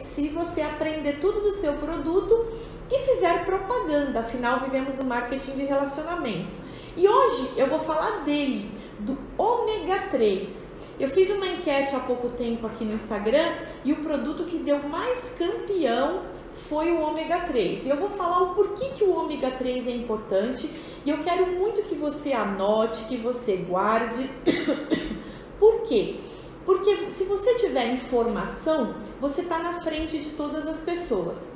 se você aprender tudo do seu produto e fizer propaganda, afinal vivemos no marketing de relacionamento. E hoje eu vou falar dele, do ômega 3. Eu fiz uma enquete há pouco tempo aqui no Instagram e o produto que deu mais campeão foi o ômega 3. E eu vou falar o porquê que o ômega 3 é importante e eu quero muito que você anote, que você guarde. Por quê? Porque se você tiver informação, você está na frente de todas as pessoas.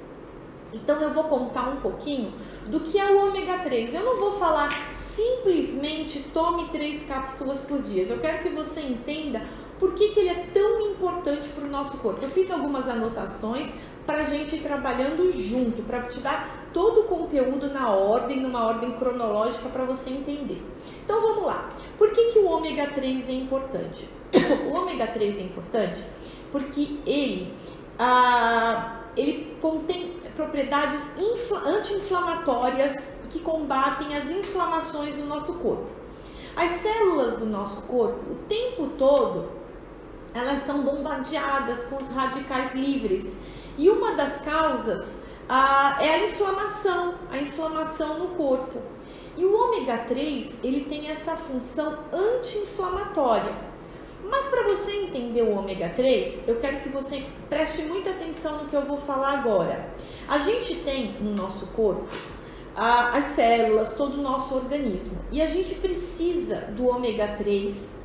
Então eu vou contar um pouquinho do que é o ômega 3. Eu não vou falar simplesmente tome 3 cápsulas por dia. Eu quero que você entenda por que ele é tão importante para o nosso corpo. Eu fiz algumas anotações para a gente ir trabalhando junto, para te dar todo o conteúdo na ordem, numa ordem cronológica para você entender. Então vamos lá. Por que o ômega 3 é importante? O ômega 3 é importante porque ele contém propriedades anti-inflamatórias que combatem as inflamações do nosso corpo. As células do nosso corpo, o tempo todo, elas são bombardeadas com os radicais livres. E uma das causas é a inflamação no corpo. E o ômega 3, ele tem essa função anti-inflamatória. Mas para você entender o ômega 3, eu quero que você preste muita atenção no que eu vou falar agora. A gente tem no nosso corpo as células, todo o nosso organismo. E a gente precisa do ômega 3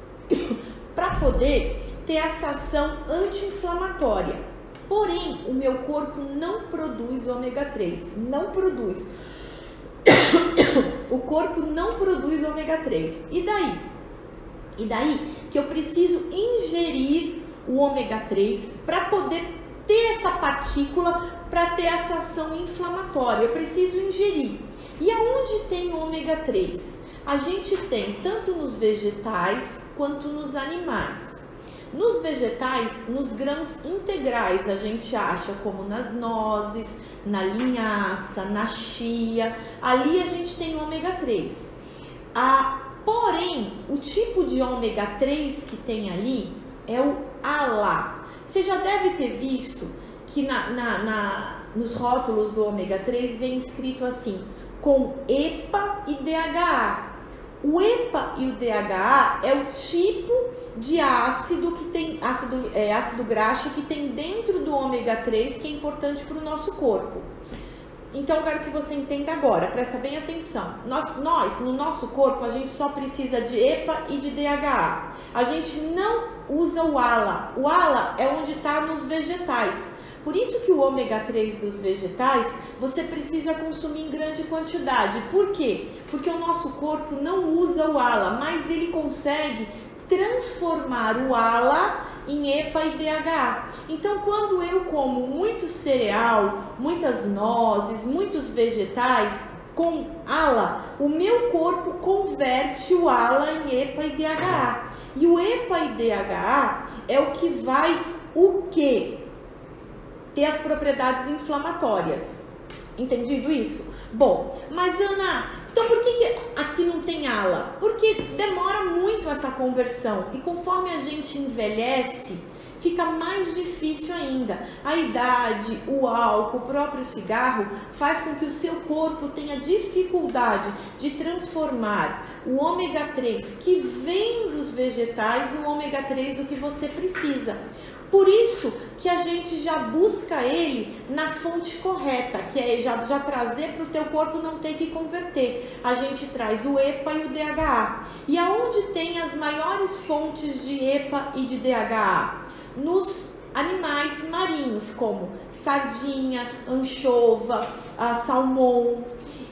para poder ter essa ação anti-inflamatória. Porém, o meu corpo não produz ômega 3. Não produz. O corpo não produz ômega 3. E daí? E daí que eu preciso ingerir o ômega 3 para poder ter essa partícula, para ter essa ação inflamatória. Eu preciso ingerir. E aonde tem o ômega 3? A gente tem tanto nos vegetais quanto nos animais. Nos vegetais, nos grãos integrais, a gente acha como nas nozes, na linhaça, na chia. Ali a gente tem o ômega 3. Porém, o tipo de ômega 3 que tem ali é o ALA. Você já deve ter visto que nos rótulos do ômega 3 vem escrito assim, com EPA e DHA. O EPA e o DHA é o tipo de ácido que tem ácido graxo que tem dentro do ômega 3 que é importante para o nosso corpo. Então eu quero que você entenda agora, presta bem atenção. Nós, no nosso corpo, a gente só precisa de EPA e de DHA. A gente não usa o ALA. O ALA é onde está nos vegetais. Por isso que o ômega 3 dos vegetais, você precisa consumir em grande quantidade. Por quê? Porque o nosso corpo não usa o ALA, mas ele consegue transformar o ALA em EPA e DHA. Então, quando eu como muito cereal, muitas nozes, muitos vegetais com ALA, o meu corpo converte o ALA em EPA e DHA. E o EPA e DHA é o que vai ter as propriedades inflamatórias. Entendido isso? Bom, mas Ana, então por que aqui não tem ALA? Porque demora muito essa conversão e conforme a gente envelhece, fica mais difícil ainda. A idade, o álcool, o próprio cigarro faz com que o seu corpo tenha dificuldade de transformar o ômega 3 que vem dos vegetais no ômega 3 do que você precisa. Por isso que a gente já busca ele na fonte correta, que é já trazer para o teu corpo não ter que converter. A gente traz o EPA e o DHA. E aonde tem as maiores fontes de EPA e de DHA? Nos animais marinhos, como sardinha, anchova, salmão.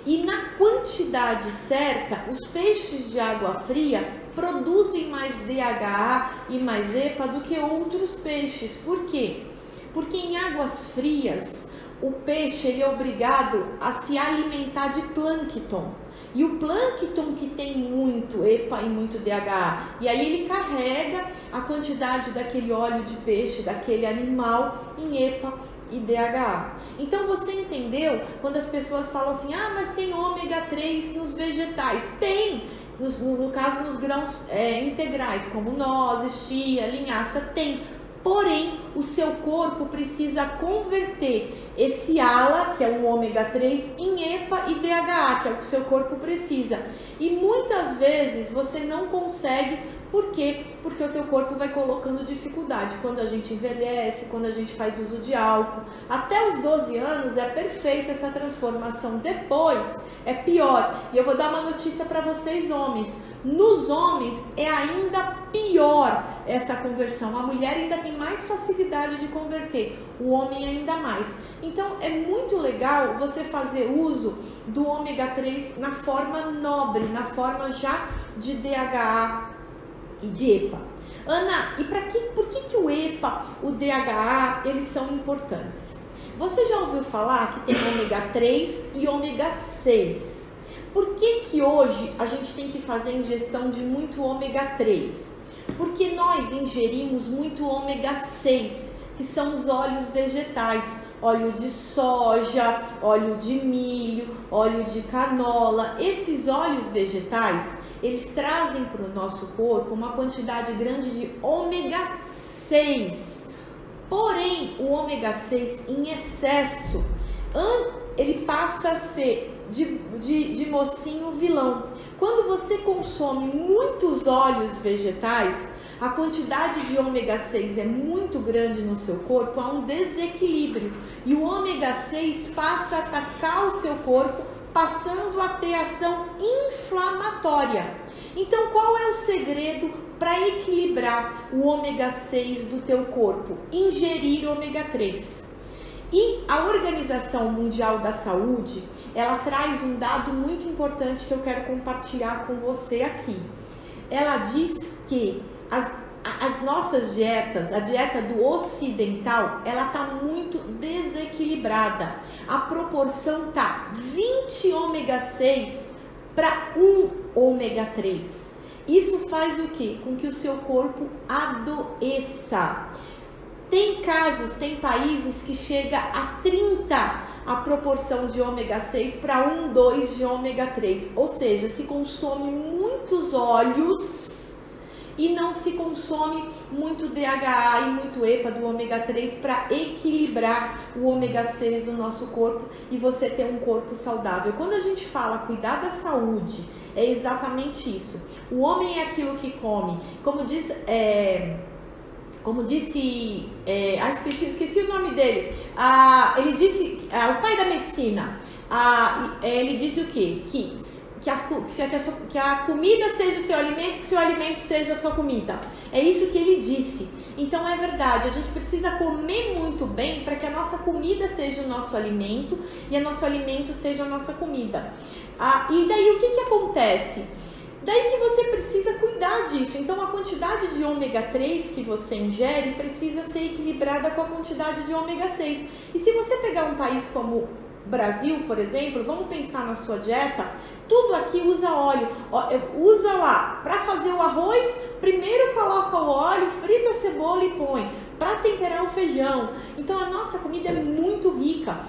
E na quantidade certa, os peixes de água fria produzem mais DHA e mais EPA do que outros peixes. Por quê? Porque em águas frias, o peixe ele é obrigado a se alimentar de plâncton. E o plâncton que tem muito EPA e muito DHA. E aí ele carrega a quantidade daquele óleo de peixe, daquele animal, em EPA e DHA. Então você entendeu quando as pessoas falam assim, ah, mas tem ômega 3 nos vegetais? Tem! No caso, nos grãos integrais, como nozes, chia, linhaça, tem. porém o seu corpo precisa converter esse ALA, que é um ômega 3, em EPA e DHA, que é o que o seu corpo precisa. E muitas vezes você não consegue. Por quê? Porque o teu corpo vai colocando dificuldade. Quando a gente envelhece, quando a gente faz uso de álcool, até os 12 anos é perfeita essa transformação. Depois é pior. E eu vou dar uma notícia para vocês, homens. Nos homens é ainda pior essa conversão. A mulher ainda tem mais facilidade de converter, o homem ainda mais. Então é muito legal você fazer uso do ômega 3 na forma nobre, na forma já de DHA e de EPA. Ana, e por que o EPA, o DHA, eles são importantes? Você já ouviu falar que tem ômega 3 e ômega 6? Por que hoje a gente tem que fazer ingestão de muito ômega 3? Porque nós ingerimos muito ômega 6, que são os óleos vegetais, óleo de soja, óleo de milho, óleo de canola. Esses óleos vegetais, eles trazem para o nosso corpo uma quantidade grande de ômega 6. Porém, o ômega 6 em excesso, ele passa a ser de mocinho vilão. Quando você consome muitos óleos vegetais, a quantidade de ômega 6 é muito grande no seu corpo, há um desequilíbrio. E o ômega 6 passa a atacar o seu corpo, passando a ter ação inflamatória. Então, qual é o segredo para equilibrar o ômega 6 do teu corpo? Ingerir ômega 3. E a Organização Mundial da Saúde, ela traz um dado muito importante que eu quero compartilhar com você aqui. Ela diz que as nossas dietas, a dieta do ocidental, ela está muito desequilibrada. A proporção tá 20 ômega 6 para 1 ômega 3. Isso faz o quê? Com que o seu corpo adoeça. Tem casos, tem países que chega a 30 a proporção de ômega 6 para 1, 2 de ômega 3. Ou seja, se consome muitos óleos e não se consome muito DHA e muito EPA do ômega 3 para equilibrar o ômega 6 do nosso corpo e você ter um corpo saudável. Quando a gente fala cuidar da saúde, é exatamente isso. O homem é aquilo que come. Como disse, esqueci o nome dele. Ele disse, o pai da medicina, ele disse o quê? Que a comida seja o seu alimento, que seu alimento seja a sua comida. É isso que ele disse. Então é verdade, a gente precisa comer muito bem para que a nossa comida seja o nosso alimento e o nosso alimento seja a nossa comida. E daí o que acontece? Daí que você precisa cuidar disso. Então a quantidade de ômega 3 que você ingere precisa ser equilibrada com a quantidade de ômega 6. E se você pegar um país como Brasil, por exemplo, vamos pensar na sua dieta, tudo aqui usa óleo. Usa lá, para fazer o arroz, primeiro coloca o óleo, frita a cebola e põe, para temperar o feijão. Então a nossa comida é muito rica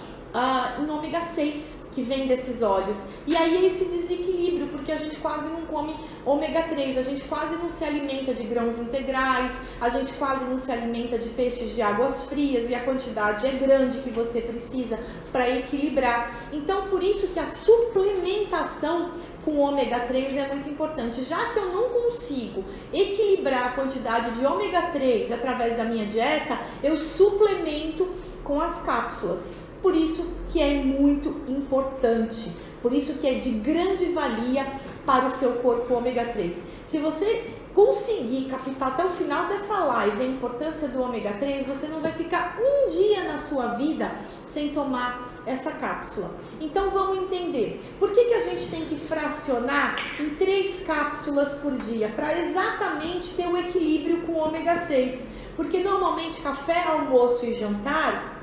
em ômega 6, que vem desses óleos. E aí é esse desequilíbrio, porque a gente quase não come ômega 3, a gente quase não se alimenta de grãos integrais, a gente quase não se alimenta de peixes de águas frias, e a quantidade é grande que você precisa para equilibrar. Então, por isso que a suplementação com ômega 3 é muito importante. Já que eu não consigo equilibrar a quantidade de ômega 3 através da minha dieta, eu suplemento com as cápsulas. Por isso que é muito importante, por isso que é de grande valia para o seu corpo ômega 3. Se você conseguir captar até o final dessa live a importância do ômega 3, você não vai ficar um dia na sua vida sem tomar essa cápsula. Então vamos entender, por que a gente tem que fracionar em 3 cápsulas por dia? Para exatamente ter o equilíbrio com o ômega 6. Porque normalmente café, almoço e jantar,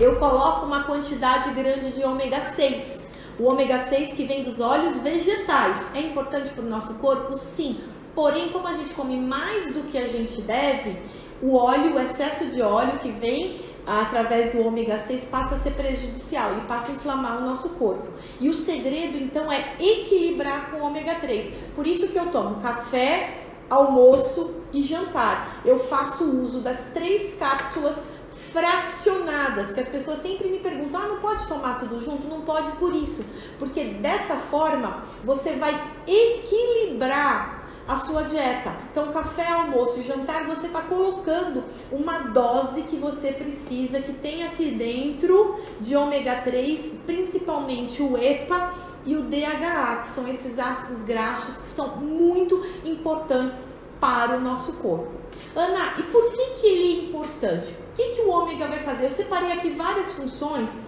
eu coloco uma quantidade grande de ômega 6. O ômega 6 que vem dos óleos vegetais. É importante para o nosso corpo? Sim. Porém, como a gente come mais do que a gente deve, o excesso de óleo que vem através do ômega 6 passa a ser prejudicial, ele passa a inflamar o nosso corpo. E o segredo, então, é equilibrar com o ômega 3. Por isso que eu tomo café, almoço e jantar. Eu faço uso das 3 cápsulas fracionadas, que as pessoas sempre me perguntam, não pode tomar tudo junto? Não pode por isso, porque dessa forma você vai equilibrar a sua dieta. Então, café, almoço e jantar, você está colocando uma dose que você precisa, que tem aqui dentro de ômega 3, principalmente o EPA e o DHA, que são esses ácidos graxos que são muito importantes para o nosso corpo. Ana, e por que ele é importante? O que o ômega vai fazer? Eu separei aqui várias funções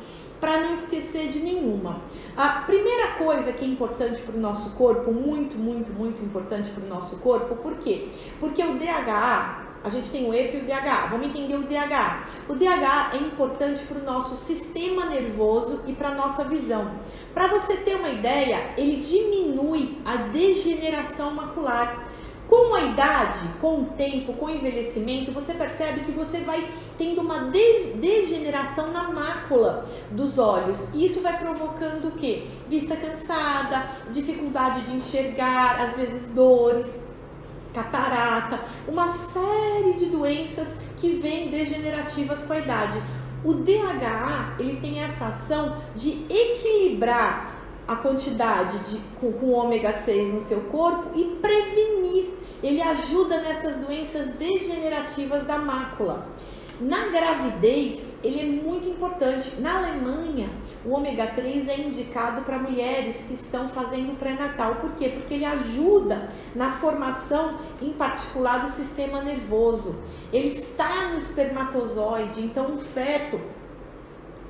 para não esquecer de nenhuma. A primeira coisa que é importante para o nosso corpo, muito importante para o nosso corpo, por quê? Porque o DHA, a gente tem o EPA e o DHA, vamos entender o DHA. O DHA é importante para o nosso sistema nervoso e para a nossa visão. Para você ter uma ideia, ele diminui a degeneração macular. Com a idade, com o tempo, com o envelhecimento, você percebe que você vai tendo uma degeneração na mácula dos olhos. E isso vai provocando o quê? Vista cansada, dificuldade de enxergar, às vezes dores, catarata, uma série de doenças que vêm degenerativas com a idade. O DHA, ele tem essa ação de equilibrar a quantidade com ômega 6 no seu corpo e prevenir. Ele ajuda nessas doenças degenerativas da mácula. Na gravidez, ele é muito importante. Na Alemanha, o ômega 3 é indicado para mulheres que estão fazendo pré-natal. Por quê? Porque ele ajuda na formação, em particular, do sistema nervoso. Ele está no espermatozoide, então o feto,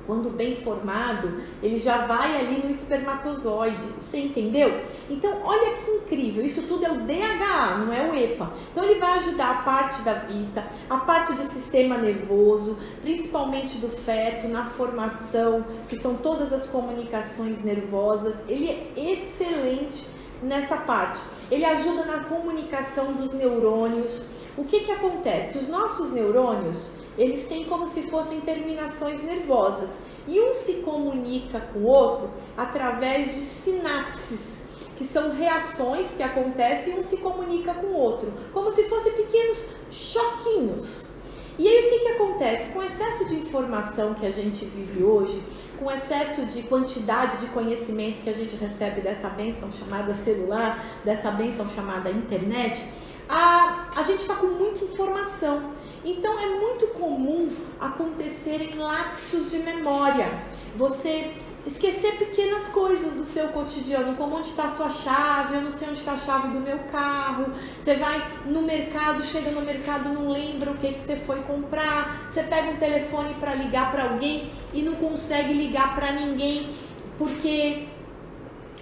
quando bem formado, ele já vai ali no espermatozoide, você entendeu? Então, olha que incrível, isso tudo é o DHA, não é o EPA. Então, ele vai ajudar a parte da vista, a parte do sistema nervoso, principalmente do feto, na formação, que são todas as comunicações nervosas. Ele é excelente nessa parte. Ele ajuda na comunicação dos neurônios. O que acontece? Os nossos neurônios, eles têm como se fossem terminações nervosas e um se comunica com o outro através de sinapses, que são reações que acontecem e um se comunica com o outro, como se fossem pequenos choquinhos. E aí o que acontece? Com o excesso de informação que a gente vive hoje, com o excesso de quantidade de conhecimento que a gente recebe dessa bênção chamada celular, dessa bênção chamada internet, a gente está com muita informação. Então é muito comum acontecerem lapsos de memória, você esquecer pequenas coisas do seu cotidiano, como onde está a sua chave, eu não sei onde está a chave do meu carro, você vai no mercado, chega no mercado, não lembra o que você foi comprar, você pega um telefone para ligar para alguém e não consegue ligar para ninguém, porque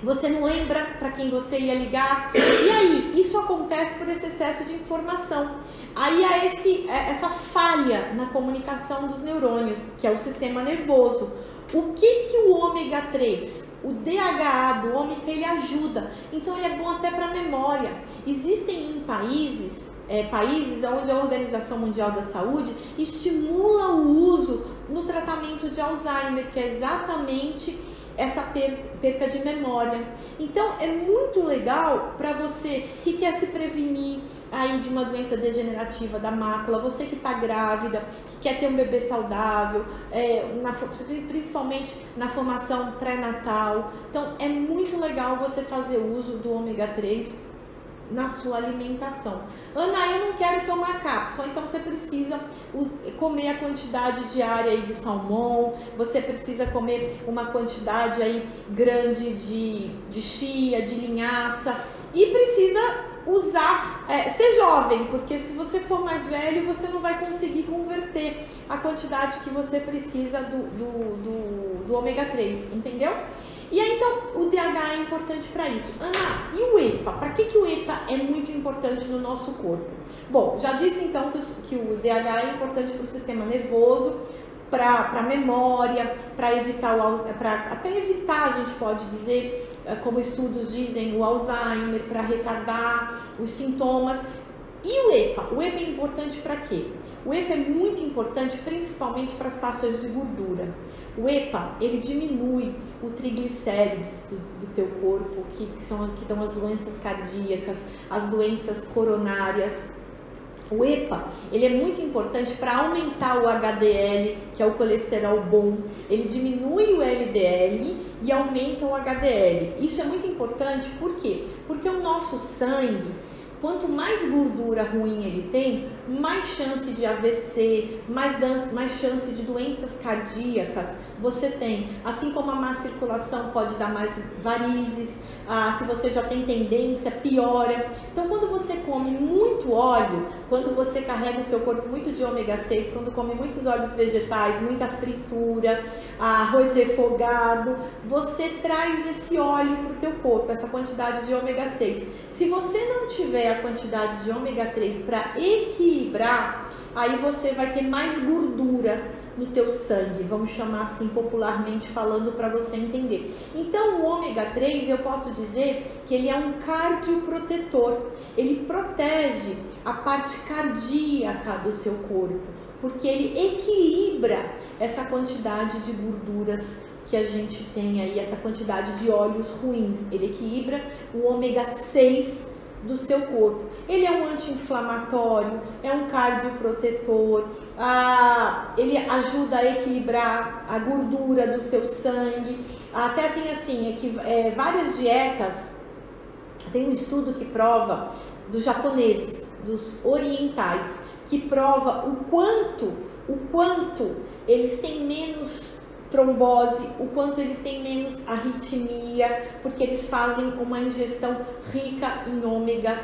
você não lembra para quem você ia ligar. E aí, isso acontece por esse excesso de informação. Aí há essa falha na comunicação dos neurônios, que é o sistema nervoso. O que o ômega 3, o DHA do ômega, ele ajuda? Então ele é bom até para a memória. Existem países onde a Organização Mundial da Saúde estimula o uso no tratamento de Alzheimer, que é exatamente essa perca de memória. Então é muito legal para você que quer se prevenir aí de uma doença degenerativa da mácula, você que está grávida, que quer ter um bebê saudável, principalmente na formação pré-natal. Então é muito legal você fazer uso do ômega 3 na sua alimentação. Ana, eu não quero tomar cápsula, então você precisa comer a quantidade diária aí de salmão, você precisa comer uma quantidade aí grande de chia, de linhaça, e precisa ser jovem, porque se você for mais velho, você não vai conseguir converter a quantidade que você precisa do ômega 3, entendeu? E aí, então, o DHA é importante para isso. Ana, e o EPA? Para que o EPA é muito importante no nosso corpo? Bom, já disse então que o DHA é importante para o sistema nervoso, para a memória, para evitar até evitar, a gente pode dizer, como estudos dizem, o Alzheimer, para retardar os sintomas. E o EPA? O EPA é importante para quê? O EPA é muito importante, principalmente para as taxas de gordura. O EPA, ele diminui o triglicérides do teu corpo, que dão as doenças cardíacas, as doenças coronárias. O EPA, ele é muito importante para aumentar o HDL, que é o colesterol bom. Ele diminui o LDL e aumenta o HDL. Isso é muito importante, por quê? Porque o nosso sangue, quanto mais gordura ruim ele tem, mais chance de AVC, mais chance de doenças cardíacas você tem. Assim como a má circulação pode dar mais varizes, se você já tem tendência, piora. Então, quando você come muito óleo, quando você carrega o seu corpo muito de ômega 6, quando come muitos óleos vegetais, muita fritura, arroz refogado, você traz esse óleo para o teu corpo, essa quantidade de ômega 6. Se você não tiver a quantidade de ômega 3 para equilibrar, aí você vai ter mais gordura no teu sangue, vamos chamar assim popularmente falando para você entender. Então o ômega 3, eu posso dizer que ele é um cardioprotetor, ele protege a parte cardíaca do seu corpo, porque ele equilibra essa quantidade de gorduras que a gente tem aí, essa quantidade de óleos ruins, ele equilibra o ômega 6 do seu corpo. Ele é um anti-inflamatório, é um cardioprotetor, ele ajuda a equilibrar a gordura do seu sangue. Até tem assim, várias dietas, tem um estudo que prova, dos japoneses, dos orientais, que prova o quanto eles têm menos trombose, o quanto eles têm menos arritmia, porque eles fazem uma ingestão rica em ômega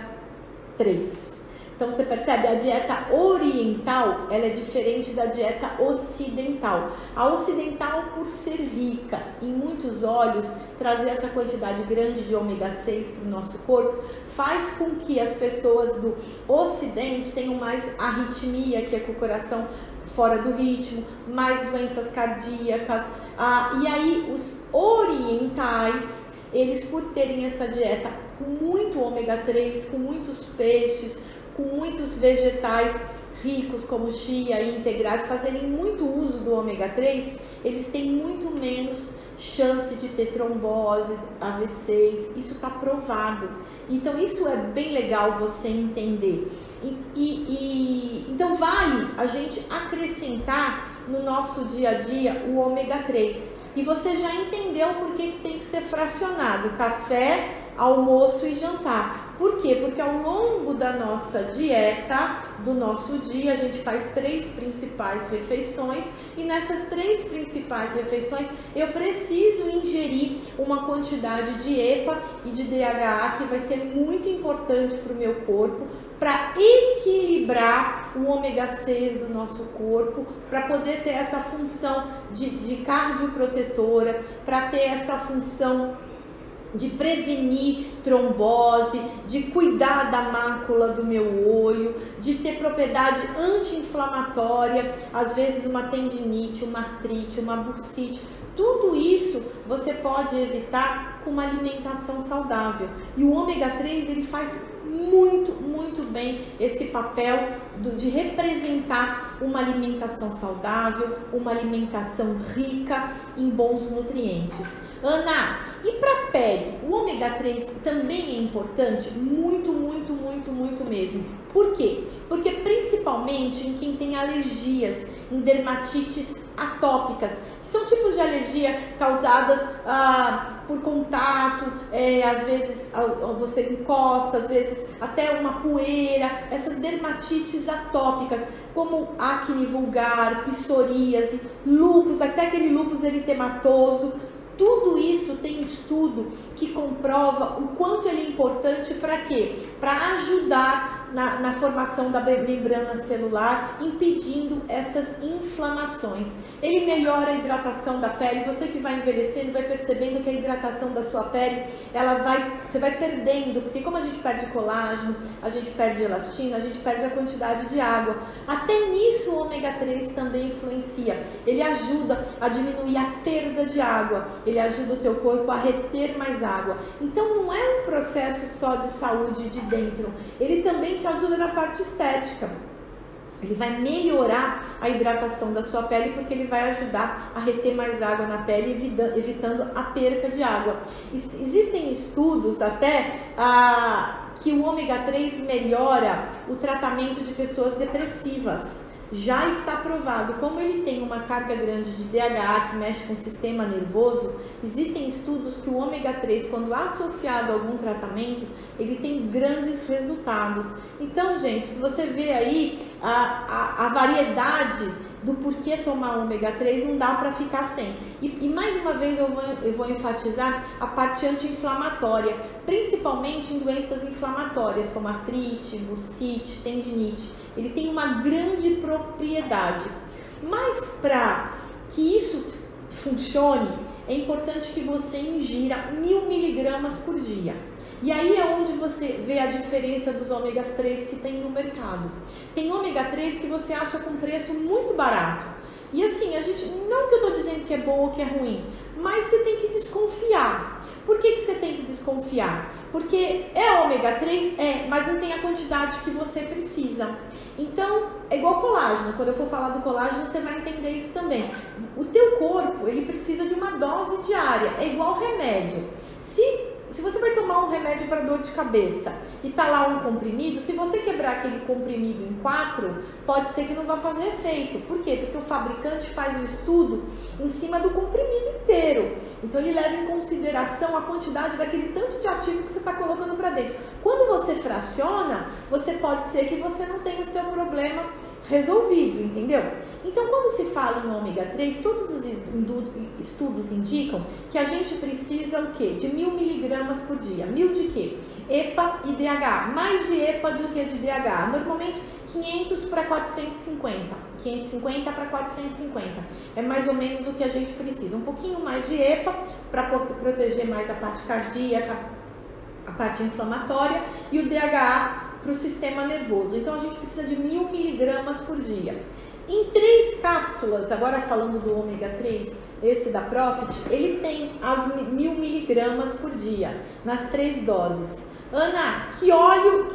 3. Então você percebe, a dieta oriental, ela é diferente da dieta ocidental. A ocidental, por ser rica em muitos óleos, trazer essa quantidade grande de ômega 6 para o nosso corpo, faz com que as pessoas do ocidente tenham mais arritmia, que é com o coração fora do ritmo, mais doenças cardíacas. E aí os orientais, eles por terem essa dieta com muito ômega 3, com muitos peixes, com muitos vegetais ricos como chia e integrais, fazerem muito uso do ômega 3, eles têm muito menos chance de ter trombose, AVCs, isso está provado. Então isso é bem legal você entender. Então vale a gente acrescentar no nosso dia a dia o ômega 3. E você já entendeu por que tem que ser fracionado, café, almoço e jantar. Por quê? Porque ao longo da nossa dieta, do nosso dia, a gente faz 3 principais refeições, e nessas 3 principais refeições eu preciso ingerir uma quantidade de EPA e de DHA que vai ser muito importante para o meu corpo, para equilibrar o ômega 6 do nosso corpo, para poder ter essa função de cardioprotetora, para ter essa função de prevenir trombose, de cuidar da mácula do meu olho, de ter propriedade anti-inflamatória, às vezes uma tendinite, uma artrite, uma bursite. Tudo isso você pode evitar com uma alimentação saudável. E o ômega 3, ele faz muito bem esse papel de representar uma alimentação saudável, uma alimentação rica em bons nutrientes. Ana, e para a pele, o ômega 3 também é importante? Muito mesmo. Por quê? Porque principalmente em quem tem alergias, em dermatites atópicas, que são tipos de alergia causadas por contato, às vezes você encosta, às vezes até uma poeira, essas dermatites atópicas, como acne vulgar, psoríase, lúpus, até aquele lúpus eritematoso. Tudo isso tem estudo que comprova o quanto ele é importante para quê? Para ajudar na formação da membrana celular, impedindo essas inflamações. Ele melhora a hidratação da pele. Você que vai envelhecendo vai percebendo que a hidratação da sua pele, você vai perdendo, porque como a gente perde colágeno, a gente perde elastina, a gente perde a quantidade de água. Até nisso o ômega 3 também influencia. Ele ajuda a diminuir a perda de água, ele ajuda o teu corpo a reter mais água. Então não é um processo só de saúde de dentro, ele também te ajuda na parte estética. Ele vai melhorar a hidratação da sua pele, porque ele vai ajudar a reter mais água na pele, evitando a perca de água. Existem estudos até que o ômega 3 melhora o tratamento de pessoas depressivas. Já está provado, como ele tem uma carga grande de DHA que mexe com o sistema nervoso, existem estudos que o ômega 3, quando associado a algum tratamento, ele tem grandes resultados. Então, gente, se você vê aí a variedade do porquê tomar ômega 3, não dá para ficar sem. E mais uma vez eu vou enfatizar a parte anti-inflamatória, principalmente em doenças inflamatórias como artrite, bursite, tendinite. Ele tem uma grande propriedade. Mas para que isso funcione, é importante que você ingira 1000 miligramas por dia. E aí é onde você vê a diferença dos ômegas 3 que tem no mercado. Tem ômega 3 que você acha com preço muito barato. E assim, não que eu estou dizendo que é bom ou que é ruim, mas você tem que desconfiar. Por que você tem que desconfiar? Porque é ômega 3? Mas não tem a quantidade que você precisa. Então, é igual colágeno. Quando eu for falar do colágeno, você vai entender isso também. O teu corpo, ele precisa de uma dose diária. É igual remédio. Se você vai tomar um remédio para dor de cabeça e tá lá um comprimido, se você quebrar aquele comprimido em 4, pode ser que não vá fazer efeito. Por quê? Porque o fabricante faz o estudo em cima do comprimido inteiro. Então ele leva em consideração a quantidade daquele tanto de ativo que você está colocando para dentro. Quando você fraciona, pode ser que você não tenha o seu problema resolvido, entendeu? Então, quando se fala em ômega 3, todos os estudos indicam que a gente precisa o quê? De 1000 miligramas por dia. 1000 de quê? EPA e DHA. Mais de EPA do que de DHA. Normalmente 500 para 450. 550 para 450. É mais ou menos o que a gente precisa. Um pouquinho mais de EPA para proteger mais a parte cardíaca, a parte inflamatória, e o DHA para o sistema nervoso. Então a gente precisa de 1000 miligramas por dia. Em 3 cápsulas, agora falando do ômega 3, esse da Profit, ele tem as 1000 miligramas por dia, nas 3 doses. Ana, que óleo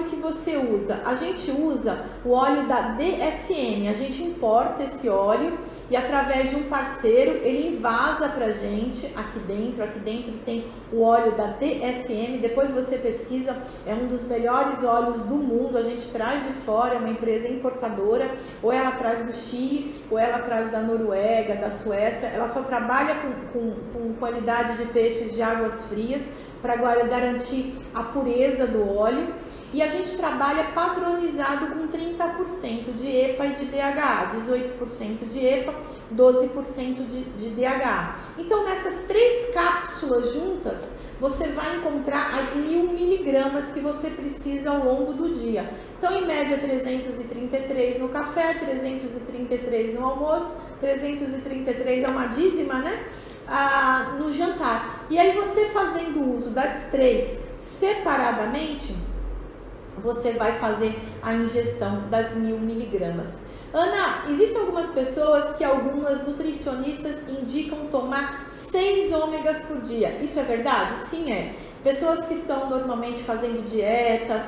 que você usa? A gente usa o óleo da DSM, a gente importa esse óleo e através de um parceiro ele invasa pra gente aqui dentro tem o óleo da DSM, depois você pesquisa, é um dos melhores óleos do mundo, a gente traz de fora, é uma empresa importadora, ou ela traz do Chile, ou ela traz da Noruega, da Suécia, ela só trabalha com qualidade de peixes de águas frias, para garantir a pureza do óleo, e a gente trabalha padronizado com 30% de EPA e de DHA, 18% de EPA, 12% de DHA. Então, nessas 3 cápsulas juntas, você vai encontrar as 1000 miligramas que você precisa ao longo do dia. Então, em média, 333 no café, 333 no almoço, 333 é uma dízima, né? No jantar. E aí você fazendo uso das 3 separadamente, você vai fazer a ingestão das 1000 miligramas. Ana, existem algumas pessoas que algumas nutricionistas indicam tomar 6 ômegas por dia. Isso é verdade? Sim, é. Pessoas que estão normalmente fazendo dietas,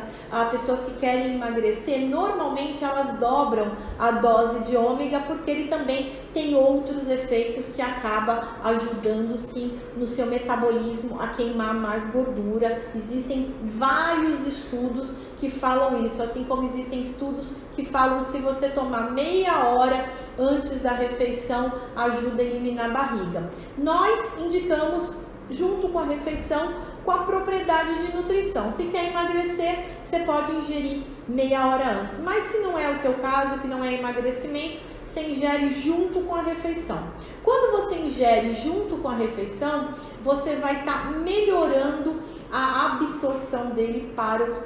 pessoas que querem emagrecer, normalmente elas dobram a dose de ômega, porque ele também tem outros efeitos que acaba ajudando sim no seu metabolismo a queimar mais gordura. Existem vários estudos que falam isso, assim como existem estudos que falam que se você tomar meia hora antes da refeição ajuda a eliminar a barriga. Nós indicamos junto com a refeição, com a propriedade de nutrição. Se quer emagrecer, você pode ingerir meia hora antes. Mas se não é o teu caso, que não é emagrecimento, você ingere junto com a refeição. Quando você ingere junto com a refeição, você vai estar melhorando a absorção dele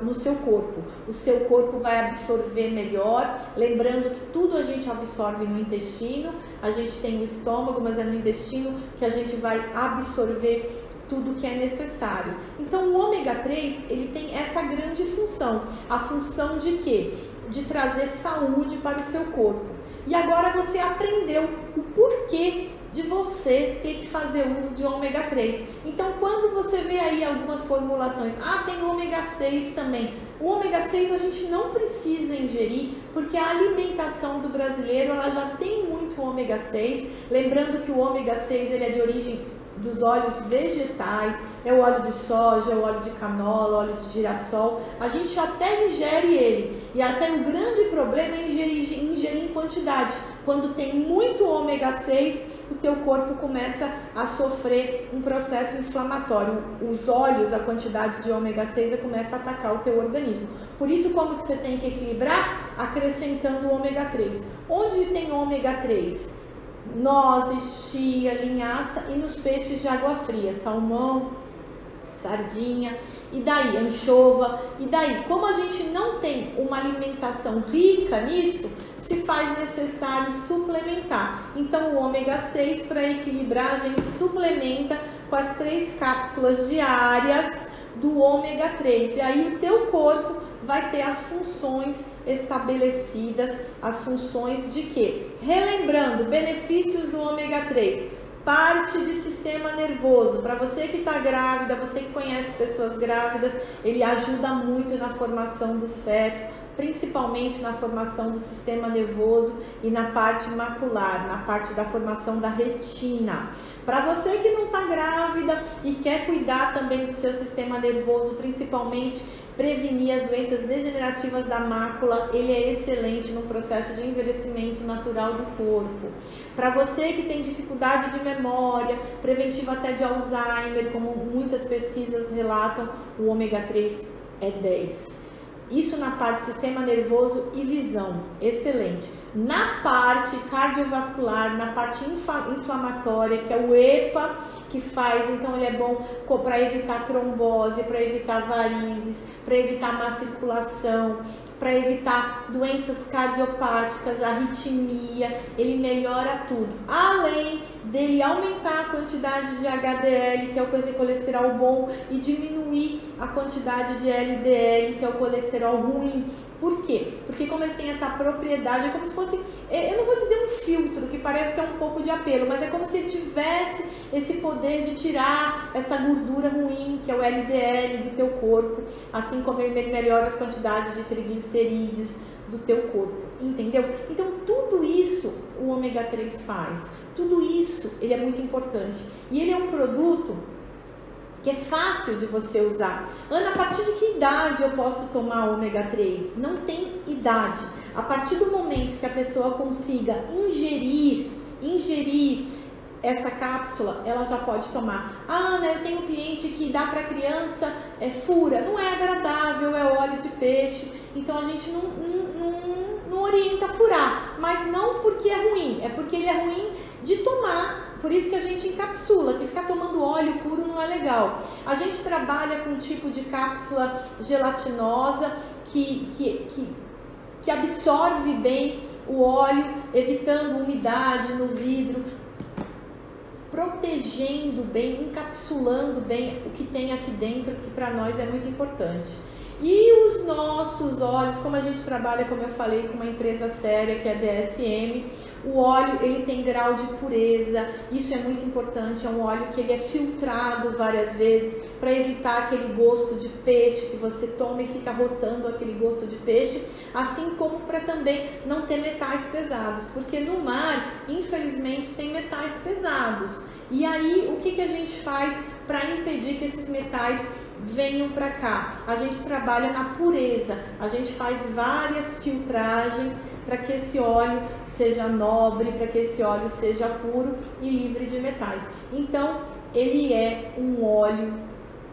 no seu corpo. O seu corpo vai absorver melhor, lembrando que tudo a gente absorve no intestino, a gente tem o estômago, mas é no intestino que a gente vai absorver tudo que é necessário. Então o ômega 3, ele tem essa grande função, a função de quê? De trazer saúde para o seu corpo. E agora você aprendeu o porquê de você ter que fazer uso de ômega 3. Então quando você vê aí algumas formulações, tem ômega 6 também, O ômega 6 a gente não precisa ingerir, porque a alimentação do brasileiro ela já tem muito ômega 6. Lembrando que o ômega 6 ele é de origem dos óleos vegetais, é o óleo de soja, o óleo de canola, o óleo de girassol. A gente até ingere ele, e até o grande problema é ingerir em quantidade. Quando tem muito ômega 6, o teu corpo começa a sofrer um processo inflamatório. Os óleos, a quantidade de ômega 6 começa a atacar o teu organismo. Por isso, como que você tem que equilibrar? Acrescentando o ômega 3. Onde tem ômega 3? Nozes, chia, linhaça e nos peixes de água fria, salmão, sardinha, e daí anchova, e daí como a gente não tem uma alimentação rica nisso, se faz necessário suplementar. Então o ômega 6 para equilibrar a gente suplementa com as 3 cápsulas diárias do ômega 3, e aí o teu corpo vai ter as funções estabelecidas, as funções de quê? Relembrando, benefícios do ômega 3, parte de sistema nervoso. Para você que está grávida, você que conhece pessoas grávidas, ele ajuda muito na formação do feto, principalmente na formação do sistema nervoso e na parte macular, na parte da formação da retina. Para você que não está grávida e quer cuidar também do seu sistema nervoso, principalmente prevenir as doenças degenerativas da mácula, ele é excelente no processo de envelhecimento natural do corpo. Para você que tem dificuldade de memória, preventivo até de Alzheimer, como muitas pesquisas relatam, o ômega 3 é 10. Isso na parte sistema nervoso e visão, excelente. Na parte cardiovascular, na parte inflamatória, que é o EPA que faz, então ele é bom para evitar trombose, para evitar varizes, para evitar má circulação, para evitar doenças cardiopáticas, arritmia, ele melhora tudo. Além dele aumentar a quantidade de HDL, que é o colesterol bom, e diminuir a quantidade de LDL, que é o colesterol ruim. Por quê? Porque como ele tem essa propriedade, é como se fosse, eu não vou dizer um filtro, que parece que é um pouco de apelo, mas é como se ele tivesse esse poder de tirar essa gordura ruim, que é o LDL do teu corpo, assim como ele melhora as quantidades de triglicerídeos do teu corpo, entendeu? Então tudo isso o ômega 3 faz, tudo isso ele é muito importante, e ele é um produto que é fácil de você usar. Ana, a partir de que idade eu posso tomar ômega 3? Não tem idade. A partir do momento que a pessoa consiga ingerir essa cápsula, ela já pode tomar. Ah, Ana, eu tenho um cliente que dá para criança, fura, não é agradável, é óleo de peixe, então a gente não orienta a furar, mas não porque é ruim, é porque ele é ruim de tomar. Por isso que a gente encapsula, que ficar tomando óleo puro não é legal. A gente trabalha com um tipo de cápsula gelatinosa que absorve bem o óleo, evitando umidade no vidro, protegendo bem, encapsulando bem o que tem aqui dentro, que para nós é muito importante. E os nossos óleos, como a gente trabalha, como eu falei, com uma empresa séria que é a DSM, o óleo ele tem grau de pureza, isso é muito importante, é um óleo que ele é filtrado várias vezes para evitar aquele gosto de peixe que você toma e fica rotando aquele gosto de peixe, assim como para também não ter metais pesados, porque no mar, infelizmente, tem metais pesados. E aí, o que a gente faz para impedir que esses metais venham para cá? A gente trabalha na pureza, a gente faz várias filtragens para que esse óleo seja nobre, para que esse óleo seja puro e livre de metais. Então, ele é um óleo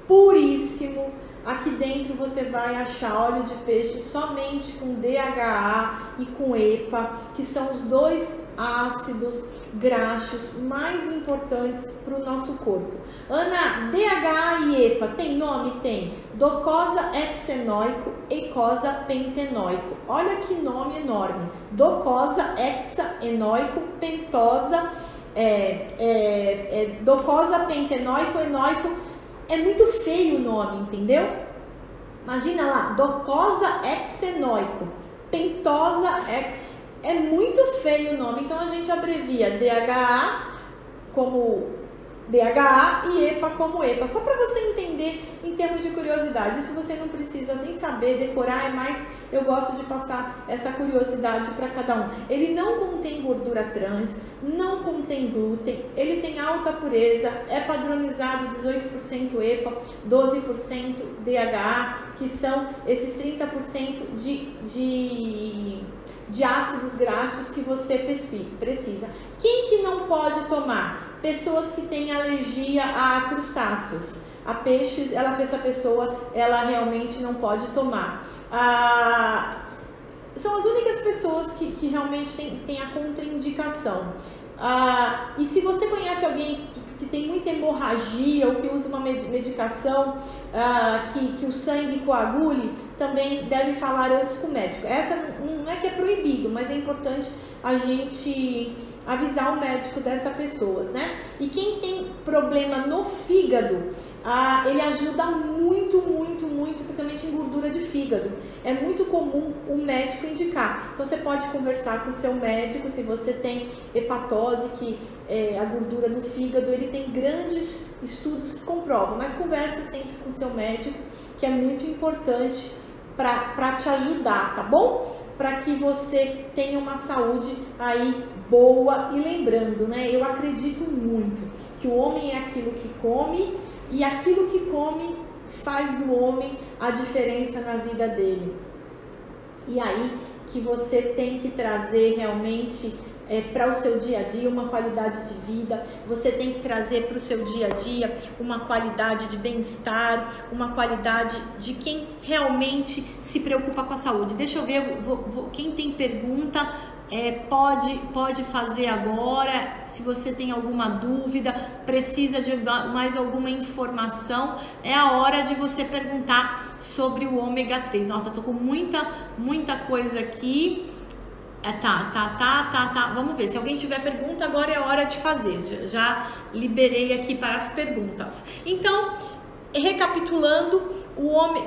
puríssimo. Aqui dentro você vai achar óleo de peixe somente com DHA e com EPA, que são os dois ácidos graxos mais importantes para o nosso corpo. Ana, DHA e EPA tem nome? Tem. Docosahexaenoico, eicosapentenoico. Olha que nome enorme. Docosahexaenoico, pentosa, docosapentenoico, enoico. É muito feio o nome, entendeu? Imagina lá, docosahexaenoico, pentosa, é muito feio o nome. Então a gente abrevia DHA como DHA e EPA como EPA, só para você entender em termos de curiosidade. Isso você não precisa nem saber, decorar, é mais eu gosto de passar essa curiosidade para cada um. Ele não contém gordura trans, não contém glúten, ele tem alta pureza, é padronizado 18% EPA, 12% DHA, que são esses 30% de ácidos graxos que você precisa. Quem que não pode tomar? Pessoas que têm alergia a crustáceos, a peixes, essa pessoa ela realmente não pode tomar. São as únicas pessoas que realmente têm a contraindicação. E se você conhece alguém que tem muita hemorragia ou que usa uma medicação que o sangue coagule, também deve falar antes com o médico. Essa não é que é proibido, mas é importante a gente avisar o médico dessas pessoas, né? E quem tem problema no fígado, ele ajuda muito, principalmente em gordura de fígado. É muito comum o médico indicar. Então você pode conversar com o seu médico se você tem hepatose, que a gordura no fígado, ele tem grandes estudos que comprovam, mas conversa sempre com o seu médico, que é muito importante para te ajudar, tá bom? Para que você tenha uma saúde aí boa. E lembrando, né, eu acredito muito que o homem é aquilo que come, e aquilo que come faz do homem a diferença na vida dele. E aí que você tem que trazer realmente para o seu dia a dia uma qualidade de vida, você tem que trazer para o seu dia a dia uma qualidade de bem-estar, uma qualidade de quem realmente se preocupa com a saúde. Deixa eu ver, quem tem pergunta pode fazer agora. Se você tem alguma dúvida, precisa de mais alguma informação, é a hora de você perguntar sobre o ômega 3. Nossa, eu tô com muita coisa aqui. Tá. Vamos ver. Se alguém tiver pergunta, agora é a hora de fazer. Já liberei aqui para as perguntas. Então, recapitulando,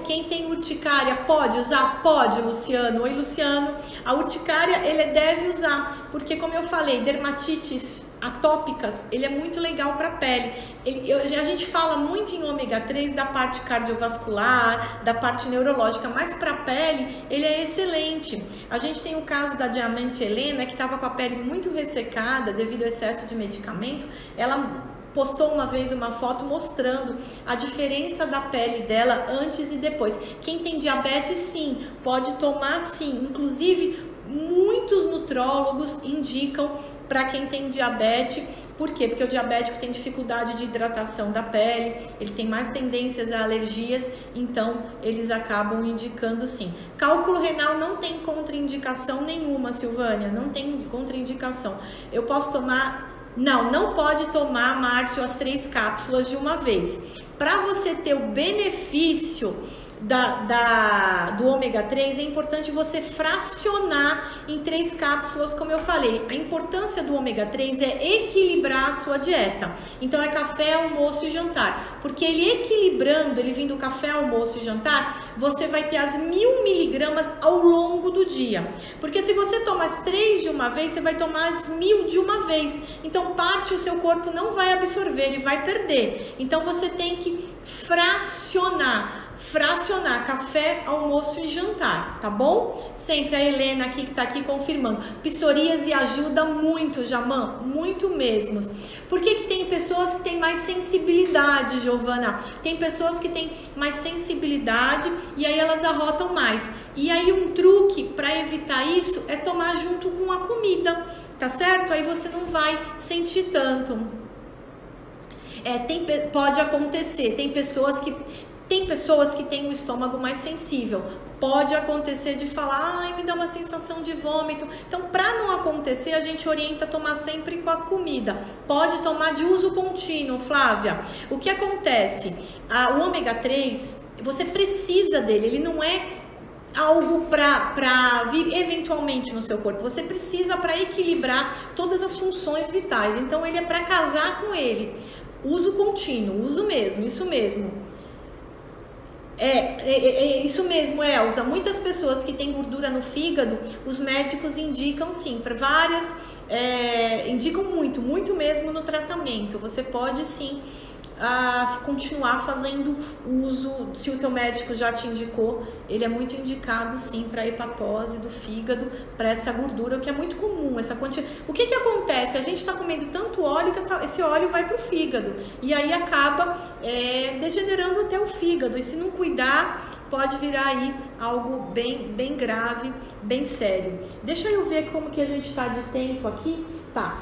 quem tem urticária pode usar? Pode, Luciano. Oi, Luciano. A urticária ele deve usar, porque como eu falei, dermatites atópicas, ele é muito legal para a pele. A gente fala muito em ômega 3 da parte cardiovascular, da parte neurológica, mas para a pele ele é excelente. A gente tem o caso da Diamante Helena, que estava com a pele muito ressecada devido ao excesso de medicamento. Ela postou uma vez uma foto mostrando a diferença da pele dela antes e depois. Quem tem diabetes, sim, pode tomar sim. Inclusive, muitos nutrólogos indicam para quem tem diabetes. Por quê? Porque o diabético tem dificuldade de hidratação da pele, ele tem mais tendências a alergias, então eles acabam indicando sim. Cálculo renal não tem contraindicação nenhuma, Silvânia, não tem contraindicação. Eu posso tomar... Não pode tomar, Márcio, as 3 cápsulas de uma vez. Para você ter o benefício do ômega 3, é importante você fracionar em 3 cápsulas, como eu falei. A importância do ômega 3 é equilibrar a sua dieta. Então é café, almoço e jantar, porque ele equilibrando, ele vindo café, almoço e jantar, você vai ter as 1000 miligramas ao longo do dia. Porque se você toma as 3 de uma vez, você vai tomar as 1000 de uma vez. Então parte o seu corpo não vai absorver, ele vai perder. Então você tem que fracionar café, almoço e jantar, tá bom? Sempre a Helena aqui que tá aqui confirmando. Psoríase ajuda muito, Jamã, muito mesmo. Por que tem pessoas que têm mais sensibilidade, Giovana? Tem pessoas que têm mais sensibilidade e aí elas arrotam mais. E aí um truque para evitar isso é tomar junto com a comida, tá certo? Aí você não vai sentir tanto. Pode acontecer, tem pessoas que têm o estômago mais sensível. Pode acontecer de falar, ai, me dá uma sensação de vômito. Então, para não acontecer, a gente orienta a tomar sempre com a comida. Pode tomar de uso contínuo, Flávia. O que acontece? O ômega 3, você precisa dele, ele não é algo para vir eventualmente no seu corpo. Você precisa para equilibrar todas as funções vitais. Então, ele é para casar com ele. Uso contínuo, uso mesmo, isso mesmo. Isso mesmo, Elza. Muitas pessoas que têm gordura no fígado, os médicos indicam sim, para várias indicam muito mesmo no tratamento. Você pode sim continuar fazendo uso, se o teu médico já te indicou, ele é muito indicado sim para hepatose do fígado, para essa gordura, o que é muito comum, essa quantidade. O que acontece? A gente está comendo tanto óleo que esse óleo vai para o fígado e aí acaba degenerando até o fígado, e se não cuidar pode virar aí algo bem grave, bem sério. Deixa eu ver como que a gente está de tempo aqui. Tá,